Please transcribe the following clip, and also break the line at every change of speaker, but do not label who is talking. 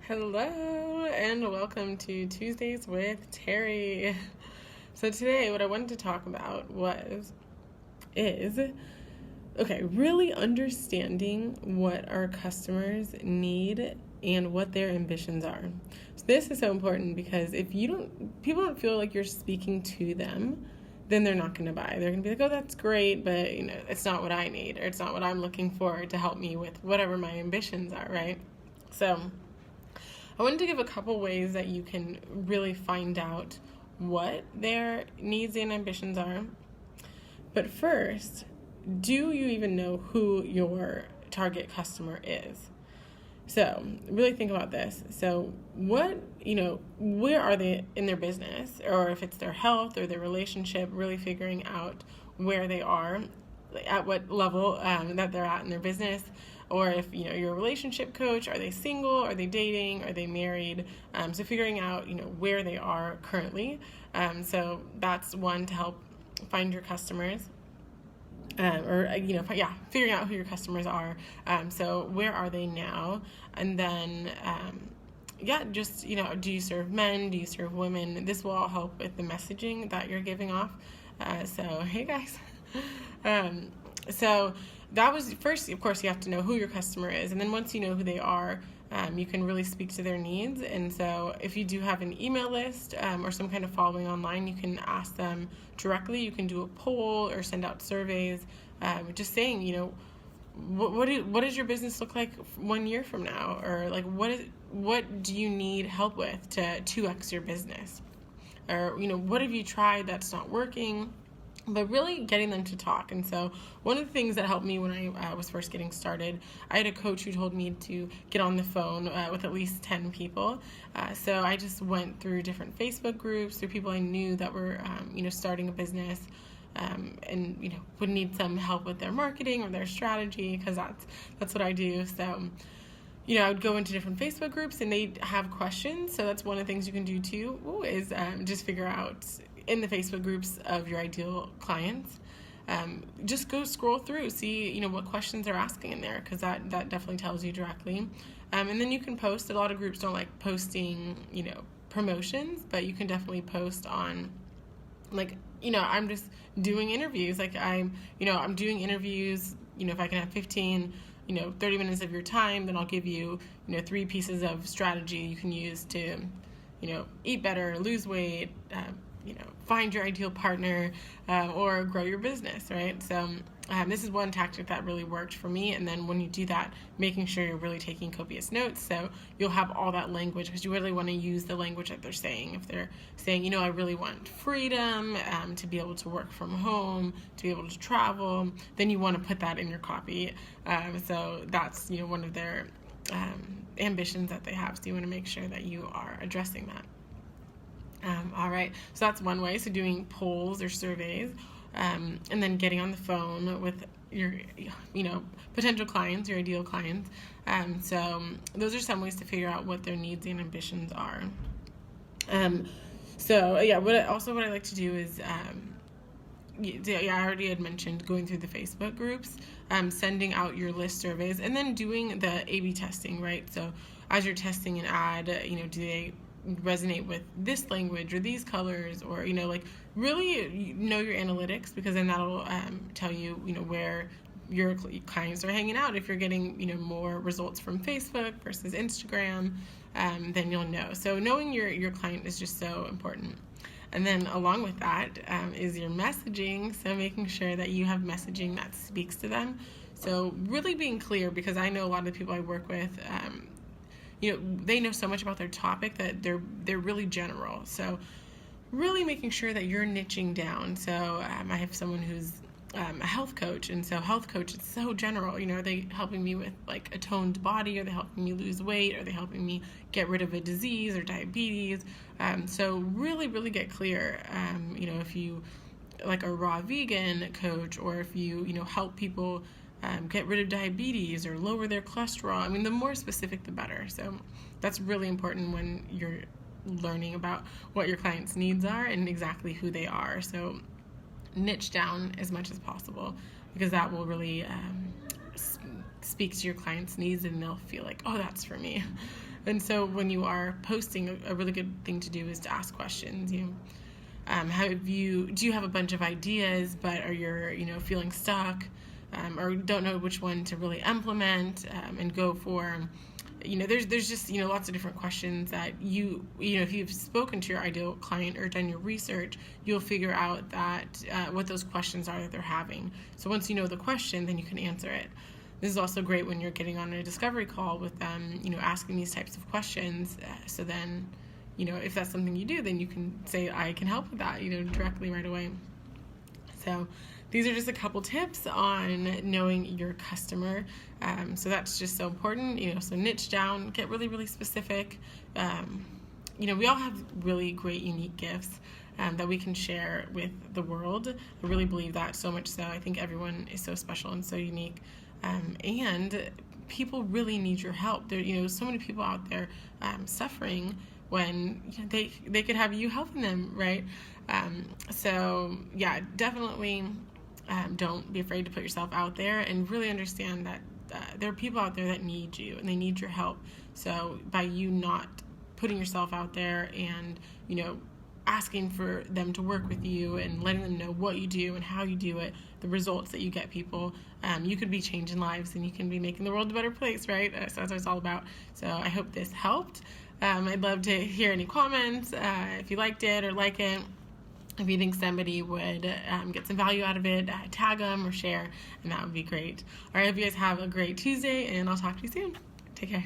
Hello and welcome to Tuesdays with Terri. So today what I wanted to talk about is really understanding what our customers need and what their ambitions are. So this is so important because if people don't feel like you're speaking to them, then they're not going to buy. They're going to be like, "Oh, that's great, but it's not what I need, or it's not what I'm looking for to help me with whatever my ambitions are," right? So I wanted to give a couple ways that you can really find out what their needs and ambitions are. But first, do you even know who your target customer is? So really think about this. So where are they in their business, or if it's their health or their relationship, really figuring out where they are, at what level that they're at in their business. Or if you're a relationship coach, are they single, are they dating, are they married? So figuring out where they are currently. So that's one to help find your customers. Figuring out who your customers are. So where are they now? And then, do you serve men? Do you serve women? This will all help with the messaging that you're giving off. Hey guys. So that was first, of course, you have to know who your customer is. And then once you know who they are, you can really speak to their needs. And so if you do have an email list or some kind of following online, you can ask them directly. You can do a poll or send out surveys, just saying, what does your business look like 1 year from now? Or like, what do you need help with to 2x your business? Or, what have you tried that's not working? But really getting them to talk. And so one of the things that helped me when I was first getting started, I had a coach who told me to get on the phone with at least 10 people. So I just went through different Facebook groups, through people I knew that were, starting a business, and would need some help with their marketing or their strategy, because that's what I do. So I would go into different Facebook groups and they'd have questions. So that's one of the things you can do too, is just figure out in the Facebook groups of your ideal clients. Just go scroll through, see what questions they're asking in there, because that definitely tells you directly. And then you can post. A lot of groups don't like posting promotions, but you can definitely post on I'm just doing interviews. I'm doing interviews. If I can have 15 30 minutes of your time, then I'll give you 3 pieces of strategy you can use to eat better, lose weight, find your ideal partner, or grow your business, right? So this is one tactic that really worked for me. And then when you do that, making sure you're really taking copious notes, so you'll have all that language, because you really want to use the language that they're saying. If they're saying, I really want freedom, to be able to work from home, to be able to travel, then you want to put that in your copy. So that's one of their ambitions that they have. So you want to make sure that you are addressing that. All right, so that's one way. So doing polls or surveys, and then getting on the phone with your, potential clients, your ideal clients. So those are some ways to figure out what their needs and ambitions are. What I like to do is, I already had mentioned going through the Facebook groups, sending out your list surveys, and then doing the A/B testing, right? So as you're testing an ad, do they resonate with this language or these colors, or really know your analytics, because then that'll tell you where your clients are hanging out. If you're getting more results from Facebook versus Instagram, then you'll know. So knowing your client is just so important. And then along with that is your messaging. So making sure that you have messaging that speaks to them. So really being clear, because I know a lot of the people I work with, they know so much about their topic that they're really general. So really making sure that you're niching down. So I have someone who's a health coach, and so health coach is so general. Are they helping me with like a toned body? Are they helping me lose weight? Are they helping me get rid of a disease or diabetes? So really, really get clear. If you like a raw vegan coach, or if you help people get rid of diabetes or lower their cholesterol. The more specific, the better. So that's really important when you're learning about what your clients' needs are and exactly who they are. So niche down as much as possible, because that will really speak to your client's needs, and they'll feel like, oh, that's for me. And so when you are posting, a really good thing to do is to ask questions. Do you have a bunch of ideas, but are you feeling stuck, or don't know which one to really implement and go for? There's just lots of different questions that if you've spoken to your ideal client or done your research, you'll figure out that what those questions are that they're having. So once you know the question, then you can answer it. This is also great when you're getting on a discovery call with them, asking these types of questions. So then, if that's something you do, then you can say, I can help with that, directly right away. So these are just a couple tips on knowing your customer. So that's just so important, so niche down, get really, really specific. We all have really great, unique gifts that we can share with the world. I really believe that, so much so. I think everyone is so special and so unique. And people really need your help. There, so many people out there suffering when they could have you helping them, right? So yeah, definitely don't be afraid to put yourself out there, and really understand that there are people out there that need you and they need your help. So by you not putting yourself out there and asking for them to work with you and letting them know what you do and how you do it, the results that you get people, you could be changing lives and you can be making the world a better place, right? So that's what it's all about. So I hope this helped. I'd love to hear any comments, if you liked it or like it. If you think somebody would get some value out of it, tag them or share, and that would be great. All right, I hope you guys have a great Tuesday, and I'll talk to you soon. Take care.